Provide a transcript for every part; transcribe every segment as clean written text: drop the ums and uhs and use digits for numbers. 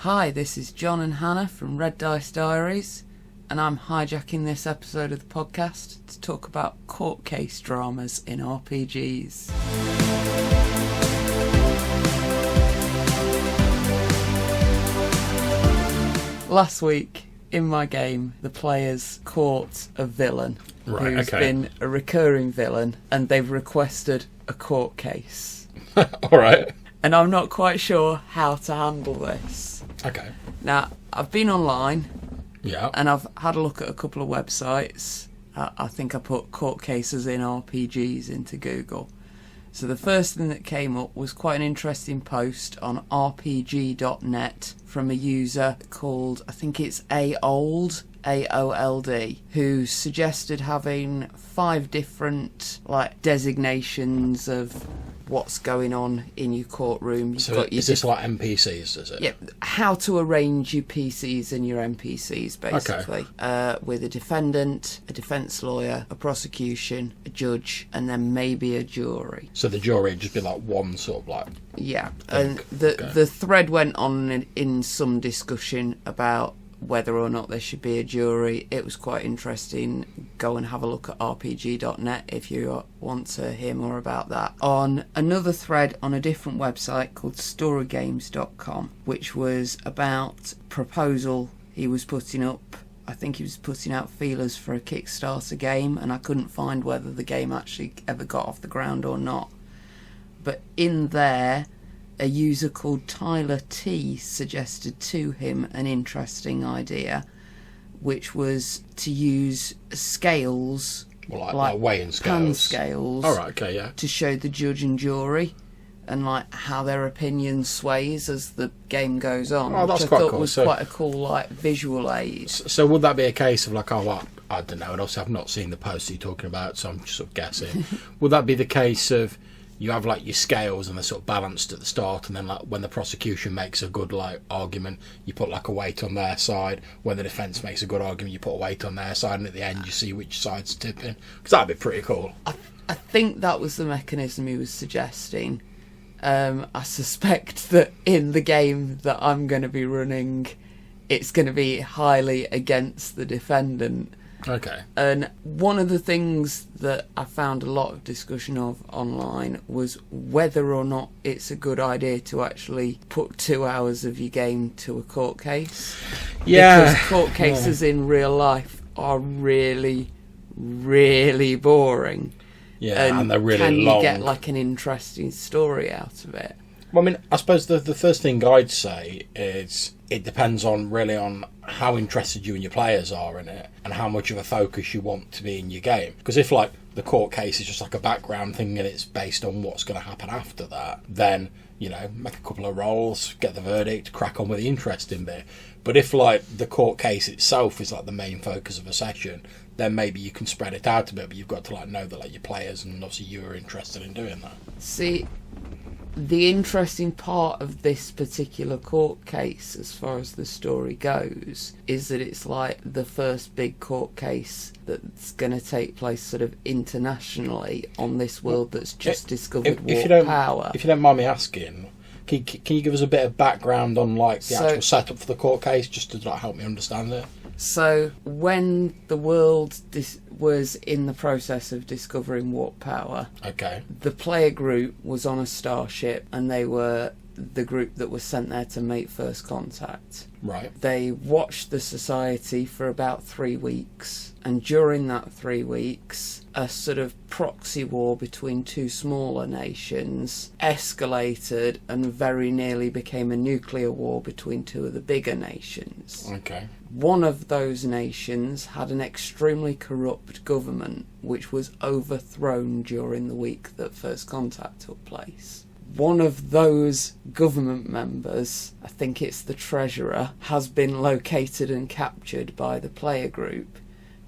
Hi, this is John and Hannah from Red Dice Diaries, and I'm hijacking this episode of the podcast to talk about court case dramas in RPGs. Last week, in my game, the players caught a villain who's been a recurring villain, and they've requested a court case. Alright. And I'm not quite sure how to handle this. Okay. Now, I've been online, and I've had a look at a couple of websites. I think I put court cases in RPGs into Google. So the first thing that came up was quite an interesting post on rpg.net from a user called, I think it's AOLD, AOLD, who suggested having 5 different designations of what's going on in your courtroom. So is this like NPCs, is it? Yeah, how to arrange your PCs and your NPCs, basically. Okay. With a defendant, a defence lawyer, a prosecution, a judge, and then maybe a jury. So the jury would just be like one sort of like... Yeah, and the thread went on in some discussion about whether or not there should be a jury. It was quite interesting. Go and have a look at rpg.net if you want to hear more about that. On another thread on a different website called storygames.com, which was about a proposal he was putting up. I think he was putting out feelers for a Kickstarter game, and I couldn't find whether the game actually ever got off the ground or not. But in there, a user called Tyler T suggested to him an interesting idea, which was to use scales, like weighing scales, pan scales, to show the judge and jury and how their opinion sways as the game goes on. Oh, that's which I quite thought cool. was quite a cool visual aid. So would that be a case of I don't know, and obviously I've not seen the post you're talking about, so I'm just sort of guessing. Would that be the case of you have your scales and they're sort of balanced at the start, and then when the prosecution makes a good argument, you put a weight on their side. When the defence makes a good argument, you put a weight on their side, and at the end you see which side's tipping? Because that'd be pretty cool. I think that was the mechanism he was suggesting. I suspect that in the game that I'm going to be running, it's going to be highly against the defendant. Okay. And one of the things that I found a lot of discussion of online was whether or not it's a good idea to actually put 2 hours of your game to a court case. Yeah. Because court cases in real life are really, really boring. Yeah, and they're really long. Can you get an interesting story out of it? Well, I mean, I suppose the first thing I'd say is it depends on how interested you and your players are in it, and how much of a focus you want to be in your game. Because if the court case is just a background thing and it's based on what's going to happen after that, then make a couple of rolls, get the verdict, crack on with the interesting bit. But if the court case itself is the main focus of a session, then maybe you can spread it out a bit, but you've got to know that your players and obviously you are interested in doing that. See, the interesting part of this particular court case, as far as the story goes, is that it's the first big court case that's going to take place sort of internationally on this world that's just discovered warp power. If you don't mind me asking, can you give us a bit of background on the actual setup for the court case, just to help me understand it? So when the world was in the process of discovering warp power, the player group was on a starship, and they were the group that was sent there to make first contact. Right. They watched the society for about 3 weeks, and during that 3 weeks, a sort of proxy war between 2 smaller nations escalated and very nearly became a nuclear war between 2 of the bigger nations. Okay. One of those nations had an extremely corrupt government, which was overthrown during the week that first contact took place. One of those government members, I think it's the treasurer, has been located and captured by the player group,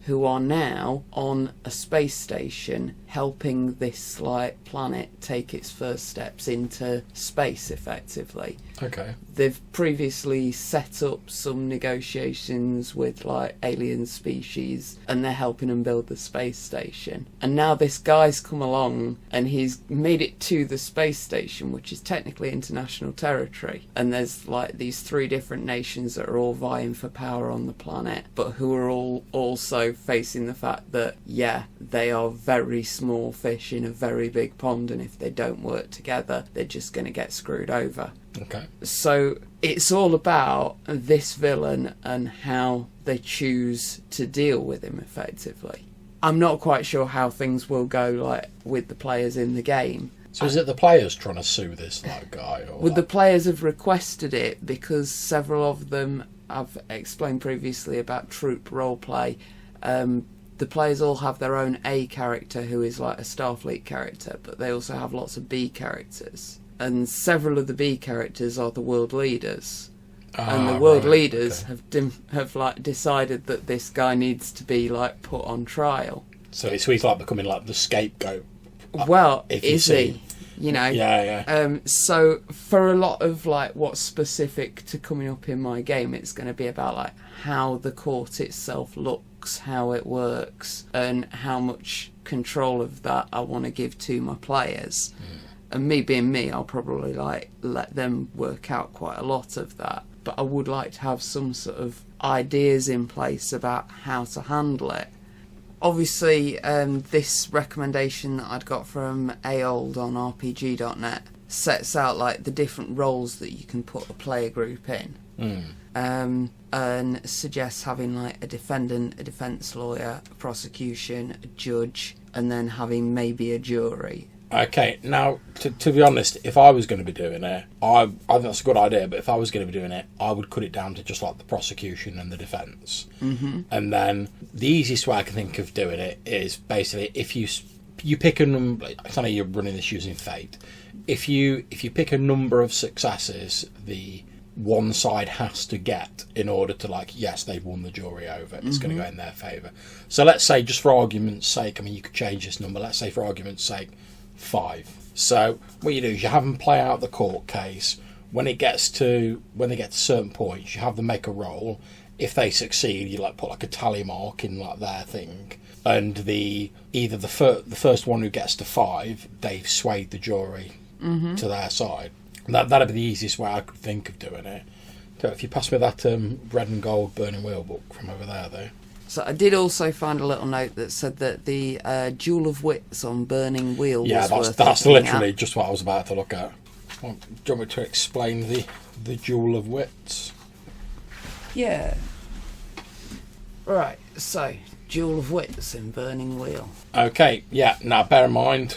who are now on a space station helping this like planet take its first steps into space effectively. Okay. They've previously set up some negotiations with like alien species and they're helping them build the space station. And now this guy's come along and he's made it to the space station, which is technically international territory. And there's like these 3 different nations that are all vying for power on the planet, but who are all also facing the fact that, yeah, they are very small fish in a very big pond, and if they don't work together, they're just going to get screwed over. Okay. So it's all about this villain and how they choose to deal with him effectively. I'm not quite sure how things will go like with the players in the game. So is it the players trying to sue this like guy? Or Well, the players have requested it because several of them, I've explained previously about troop roleplay. The players all have their own A character who is like a Starfleet character, but they also have lots of B characters. And several of the B characters are the world leaders. And the world leaders have like decided that this guy needs to be like put on trial. So he's like becoming like the scapegoat. Well, is he? You know? Yeah. So for a lot of like what's specific to coming up in my game, it's going to be about like how the court itself looks, how it works, and how much control of that I want to give to my players. And me being me, I'll probably like let them work out quite a lot of that. But I would like to have some sort of ideas in place about how to handle it. Obviously, this recommendation that I'd got from Aold on RPG.net sets out like the different roles that you can put a player group in. And suggests having like a defendant, a defence lawyer, a prosecution, a judge, and then having maybe a jury. Okay, now, to be honest, if I was going to be doing it, I think that's a good idea, but if I was going to be doing it, I would cut it down to just like the prosecution and the defence. And then the easiest way I can think of doing it is basically if you pick a number, I know you're running this using fate, if you pick a number of successes, the one side has to get in order to like, yes, they've won the jury over, it's going to go in their favour. So let's say, just for argument's sake, I mean, you could change this number, let's say for argument's sake, 5. So what you do is you have them play out the court case. When it gets to certain points, you have them make a roll. If they succeed, you like put like a tally mark in like their thing, and either the first one who gets to 5, they've swayed the jury to their side. That'd be the easiest way I could think of doing it. So if you pass me that red and gold burning wheel book from over there, though. So I did also find a little note that said that the Duel of Wits on Burning Wheel was worth that's looking literally at. just what I was about to look at. Well, do you want me to explain the Duel of Wits? Yeah. Right, so Duel of Wits in Burning Wheel. Okay, yeah. Now, bear in mind,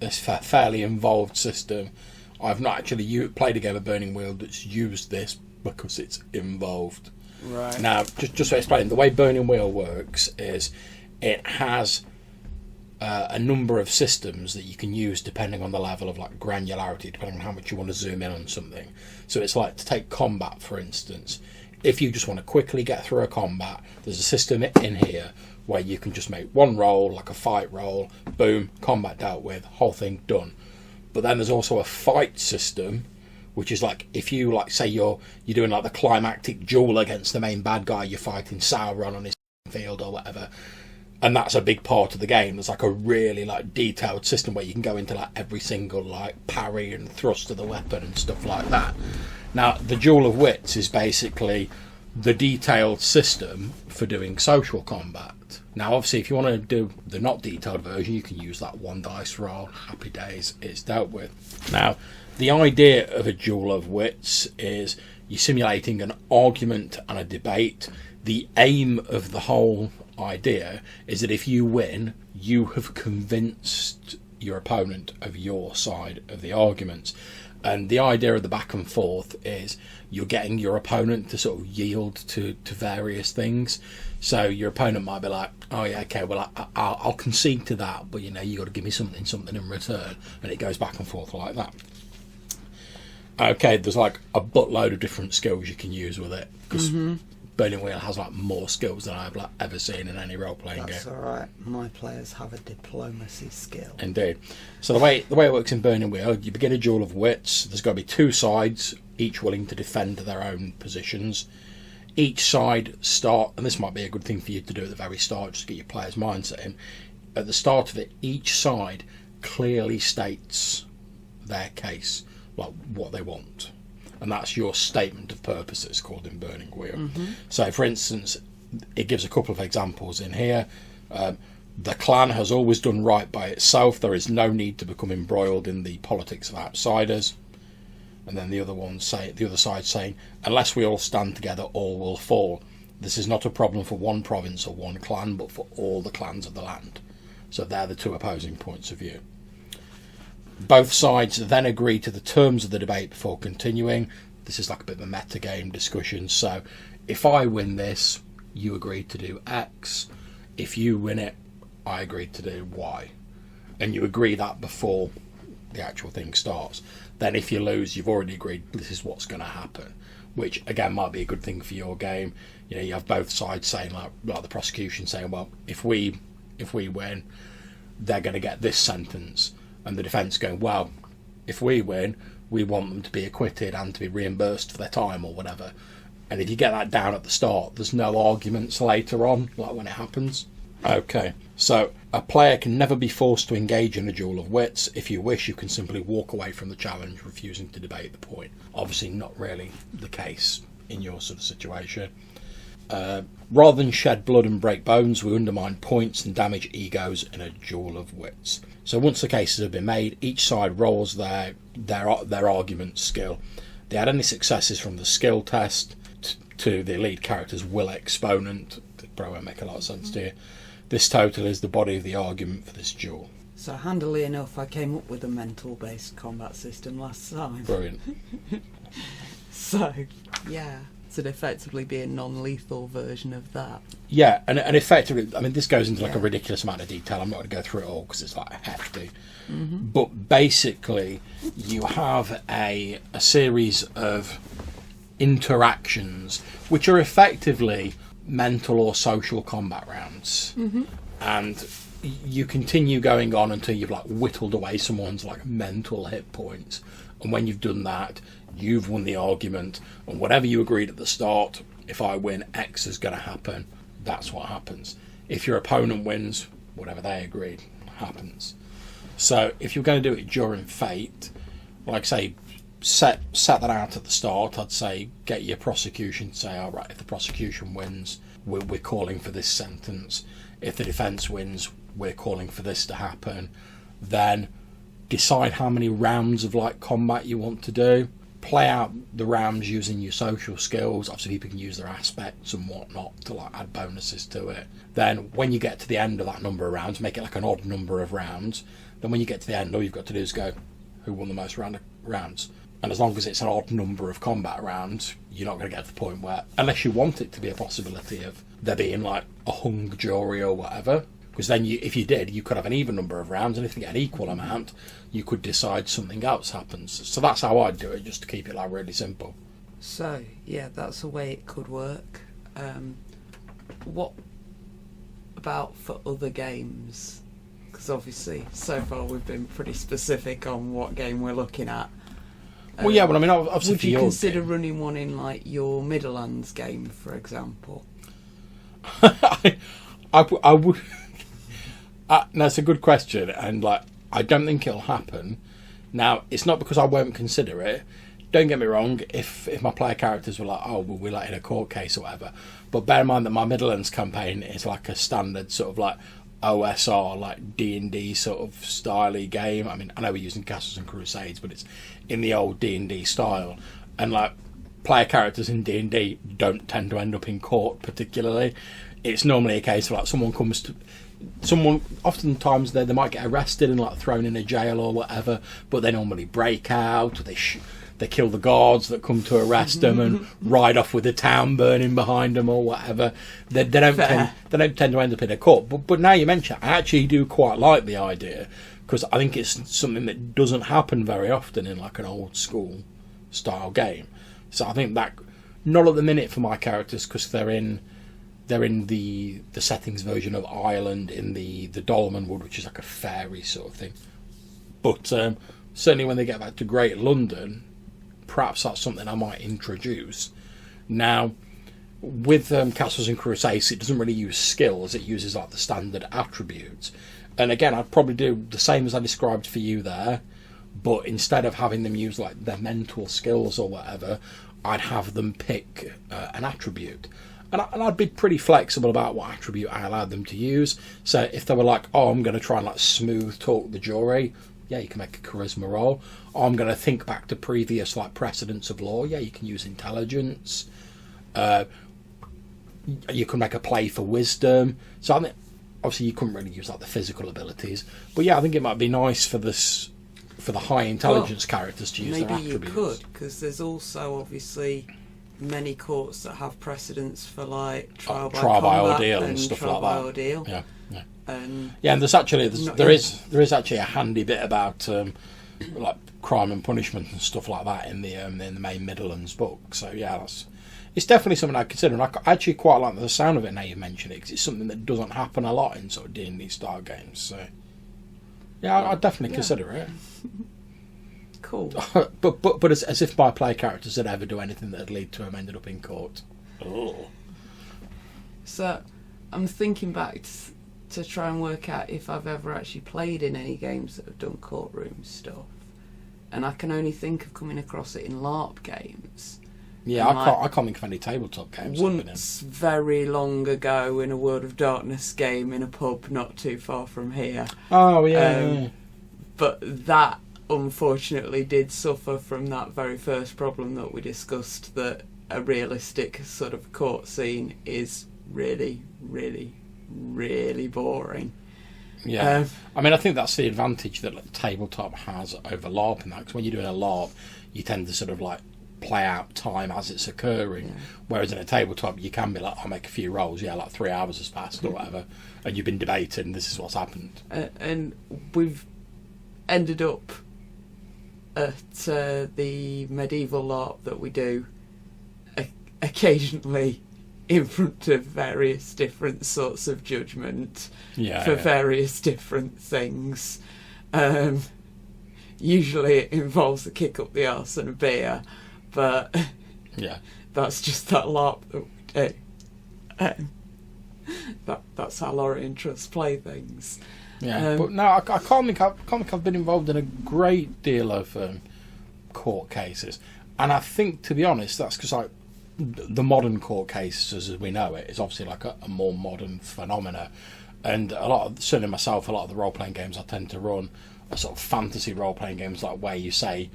it's a fairly involved system. I've not actually played a game of Burning Wheel that's used this because it's involved. Right. Now, just to explain, the way Burning Wheel works is it has a number of systems that you can use depending on the level of like granularity, depending on how much you want to zoom in on something. So it's like, to take combat, for instance. If you just want to quickly get through a combat, there's a system in here where you can just make one roll, like a fight roll, boom, combat dealt with, whole thing done. But then there's also a fight system, which is like, if you like say you're doing like the climactic duel against the main bad guy, you're fighting Sauron on his field or whatever, and that's a big part of the game. There's like a really like detailed system where you can go into like every single like parry and thrust of the weapon and stuff like that. Now, the Duel of Wits is basically the detailed system for doing social combat. Now, obviously, if you want to do the not detailed version, you can use that one dice roll. Happy days, it's dealt with. Now, the idea of a Duel of Wits is you're simulating an argument and a debate. The aim of the whole idea is that if you win, you have convinced your opponent of your side of the argument. And the idea of the back and forth is you're getting your opponent to sort of yield to various things. So your opponent might be like, oh yeah, okay, well I'll concede to that, but you know, you got to give me something in return, and it goes back and forth like that. Okay, there's like a buttload of different skills you can use with it, because Burning Wheel has like more skills than I've like ever seen in any role-playing game. That's all right. My players have a diplomacy skill. Indeed. So the way it works in Burning Wheel, you begin a duel of wits. There's got to be two sides, each willing to defend their own positions. Each side start, and this might be a good thing for you to do at the very start, just to get your players' mindset in. At the start of it, each side clearly states their case, like what they want. And that's your statement of purpose, it's called in Burning Wheel. Mm-hmm. So, for instance, it gives a couple of examples in here. The clan has always done right by itself. There is no need to become embroiled in the politics of outsiders. And then the other side saying, unless we all stand together, all will fall. This is not a problem for one province or one clan, but for all the clans of the land. So they're the two opposing points of view. Both sides then agree to the terms of the debate before continuing. This is like a bit of a metagame discussion. So if I win this, you agree to do X. If you win it, I agree to do Y. And you agree that before the actual thing starts. Then if you lose, you've already agreed this is what's going to happen. Which, again, might be a good thing for your game. You know, you have both sides saying, like the prosecution saying, well, if we win, they're going to get this sentence. And the defence going, well, if we win, we want them to be acquitted and to be reimbursed for their time or whatever. And if you get that down at the start, there's no arguments later on, like when it happens. Okay, so a player can never be forced to engage in a duel of wits. If you wish, you can simply walk away from the challenge, refusing to debate the point. Obviously not really the case in your sort of situation. Rather than shed blood and break bones, we undermine points and damage egos in a duel of wits. So once the cases have been made, each side rolls their argument skill. They add any successes from the skill test to the lead character's will exponent. It probably won't make a lot of sense to you. This total is the body of the argument for this duel. So handily enough, I came up with a mental-based combat system last time. Brilliant. So, yeah. So it'd effectively be a non-lethal version of that. Yeah, and effectively, I mean, this goes into like a ridiculous amount of detail. I'm not going to go through it all because it's like hefty. Mm-hmm. But basically, you have a series of interactions which are effectively mental or social combat rounds. Mm-hmm. And you continue going on until you've like whittled away someone's like mental hit points. And when you've done that, you've won the argument, and whatever you agreed at the start, if I win, X is going to happen. That's what happens. If your opponent wins, whatever they agreed happens. So if you're going to do it during Fate, like say, set that out at the start. I'd say get your prosecution to say, all right, if the prosecution wins, we're calling for this sentence. If the defence wins, we're calling for this to happen. Then decide how many rounds of like combat you want to do. Play out the rounds using your social skills. Obviously people can use their aspects and whatnot to like add bonuses to it. Then when you get to the end of that number of rounds, make it like an odd number of rounds. Then when you get to the end, all you've got to do is go, who won the most rounds? And as long as it's an odd number of combat rounds, you're not going to get to the point where, unless you want it to be a possibility of there being like a hung jury or whatever, because then if you did, you could have an even number of rounds, and if you get an equal amount, you could decide something else happens. So that's how I'd do it, just to keep it like really simple. So, yeah, that's a way it could work. What about for other games? Because obviously, so far we've been pretty specific on what game we're looking at. Well, yeah, but I mean, obviously, would you consider running one in like your Middlelands game, for example? I would. That's a good question, and like I don't think it'll happen. Now, it's not because I won't consider it. Don't get me wrong. If my player characters were like, oh, well, we're like in a court case or whatever, but bear in mind that my Middlelands campaign is like a standard sort of like OSR, like D&D sort of styley game. I mean, I know we're using Castles and Crusades, but it's in the old D&D style, and like player characters in D&D don't tend to end up in court particularly. It's normally a case of like someone oftentimes they might get arrested and like thrown in a jail or whatever, but they normally break out, they kill the guards that come to arrest them and ride off with the town burning behind them or whatever. They don't tend to end up in a court. But now you mention it, I actually do quite like the idea, because I think it's something that doesn't happen very often in like an old school style game. So I think Not at the minute for my characters, because they're in the settings version of Ireland in the Dolmen Wood, which is like a fairy sort of thing. But certainly when they get back to Great London, perhaps that's something I might introduce. Now, with Castles and Crusades, it doesn't really use skills, it uses like the standard attributes. And again, I'd probably do the same as I described for you there, but instead of having them use like their mental skills or whatever, I'd have them pick an attribute. And I'd be pretty flexible about what attribute I allowed them to use. So if they were like, oh, I'm going to try and like smooth talk the jury, yeah, you can make a charisma roll. Or I'm going to think back to previous like precedents of law, yeah, you can use intelligence. You can make a play for wisdom. So I think obviously you couldn't really use like the physical abilities, but yeah, I think it might be nice for the high intelligence characters to use their attributes. Maybe you could, because there's also obviously many courts that have precedents for like trial by ordeal and stuff like that. Ordeal. Yeah. And there's there is actually a handy bit about like crime and punishment and stuff like that in the main Midlands book. So yeah, it's definitely something I'd consider. And I actually quite like the sound of it now you mention it, because it's something that doesn't happen a lot in sort of D&D style games. So yeah, I'd definitely consider it. Cool. but as if my player characters would ever do anything that'd lead to them ended up in court. Oh. So I'm thinking back to try and work out if I've ever actually played in any games that have done courtroom stuff, and I can only think of coming across it in LARP games. Yeah, I can't think of any tabletop games. Once, very long ago, in a World of Darkness game in a pub not too far from here. Oh, yeah. But that, unfortunately, did suffer from that very first problem that we discussed, that a realistic sort of court scene is really, really, really boring. Yeah. I mean, I think that's the advantage that like, tabletop has over LARP in that, because when you're doing a LARP, you tend to sort of like play out time as it's occurring, whereas in a tabletop you can be like, I'll make a few rolls, like 3 hours has passed or whatever, and you've been debating, this is what's happened. And we've ended up at the medieval LARP that we do occasionally in front of various different sorts of judgment for various different things. Usually it involves a kick up the arse and a beer, but that's just that LARP that we do. That's how Lorien Trusts play things. Yeah, but no, I can't think I've been involved in a great deal of court cases, and I think, to be honest, that's because like the modern court cases as we know it is obviously like a more modern phenomena, and certainly myself, a lot of the role playing games I tend to run are sort of fantasy role playing games, like where you say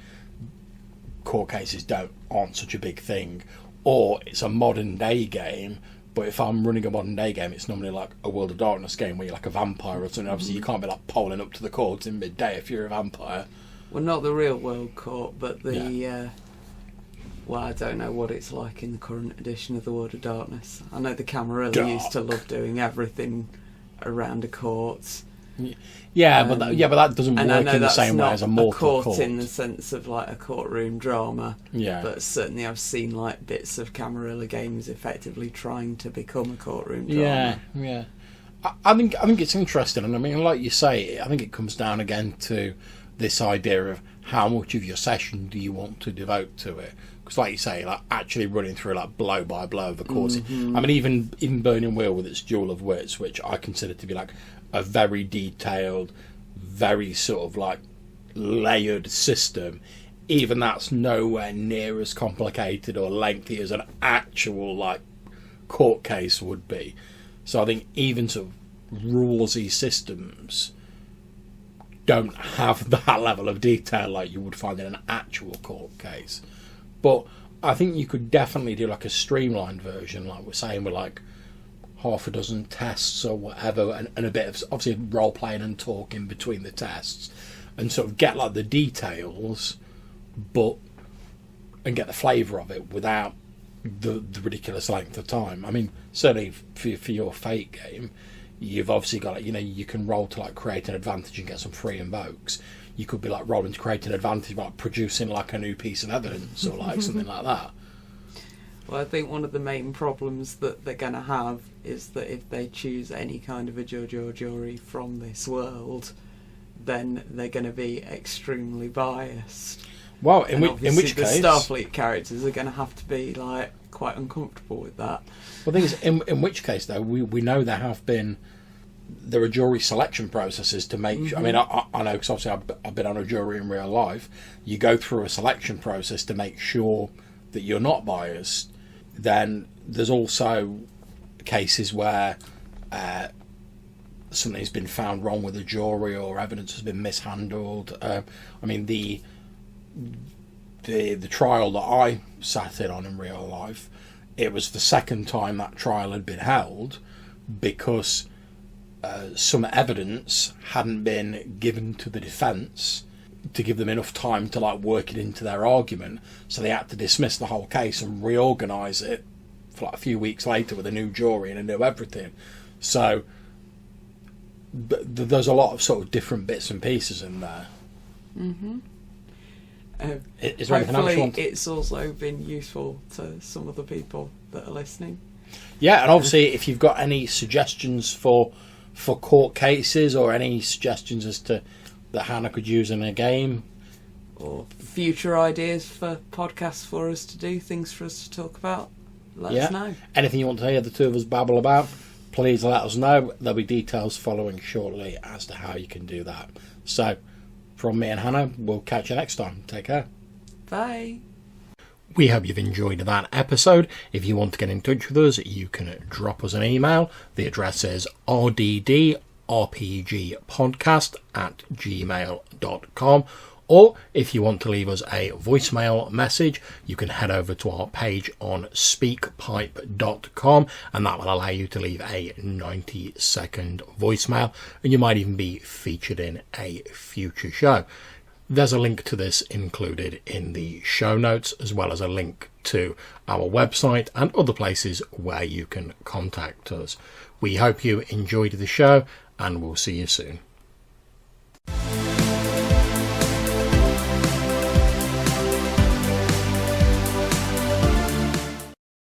court cases aren't such a big thing, or it's a modern day game. But if I'm running a modern day game, it's normally like a World of Darkness game where you're like a vampire or something. Obviously, you can't be like polling up to the courts in midday if you're a vampire. Well, not the real world court, but the well, I don't know what it's like in the current edition of the World of Darkness. I know the Camarilla used to love doing everything around a court. But that doesn't work in the same way as a mortal court. In the sense of like a courtroom drama. Yeah. But certainly I've seen like bits of Camarilla games effectively trying to become a courtroom drama. Yeah. I think it's interesting, and I mean, like you say, I think it comes down again to this idea of how much of your session do you want to devote to it. Because, like you say, like actually running through like blow by blow of a course. I mean, even Burning Wheel with its Duel of Wits, which I consider to be like a very detailed, very sort of like layered system, even that's nowhere near as complicated or lengthy as an actual like court case would be. So I think even sort of rulesy systems don't have that level of detail like you would find in an actual court case. But I think you could definitely do like a streamlined version, like we're saying, with like half a dozen tests or whatever, and a bit of obviously role playing and talking between the tests, and sort of get like the details, and get the flavour of it without the ridiculous length of time. I mean, certainly for your Fate game, you've obviously got you can roll to like create an advantage and get some free invokes. You could be like rolling to create an advantage by like, producing like a new piece of evidence or like something like that. Well, I think one of the main problems that they're going to have is that if they choose any kind of a judge or jury from this world, then they're going to be extremely biased. Well, in which the case, Starfleet characters are going to have to be like quite uncomfortable with that. Well, the thing is, in which case though, we know there are jury selection processes to make. I mean, I know because obviously I've been on a jury in real life. You go through a selection process to make sure that you're not biased. Then there's also cases where something's been found wrong with a jury or evidence has been mishandled. I mean, the trial that I sat in real life, it was the second time that trial had been held because some evidence hadn't been given to the defence to give them enough time to like work it into their argument, so they had to dismiss the whole case and reorganise it for like a few weeks later with a new jury and a new everything. So there's a lot of sort of different bits and pieces in there. Is there anything else you want? It's also been useful to some of the people that are listening. Yeah, and obviously if you've got any suggestions for court cases or any suggestions as to that Hannah could use in a game, or future ideas for podcasts for us to do, things for us to talk about, let us know. Anything you want to hear the two of us babble about, please let us know. There'll be details following shortly as to how you can do that. So from me and Hannah, we'll catch you next time. Take care. Bye. We hope you've enjoyed that episode. If you want to get in touch with us, you can drop us an email. The address is rddrpgpodcast@gmail.com. Or if you want to leave us a voicemail message, you can head over to our page on speakpipe.com, and that will allow you to leave a 90-second voicemail, and you might even be featured in a future show. There's a link to this included in the show notes, as well as a link to our website and other places where you can contact us. We hope you enjoyed the show, and we'll see you soon.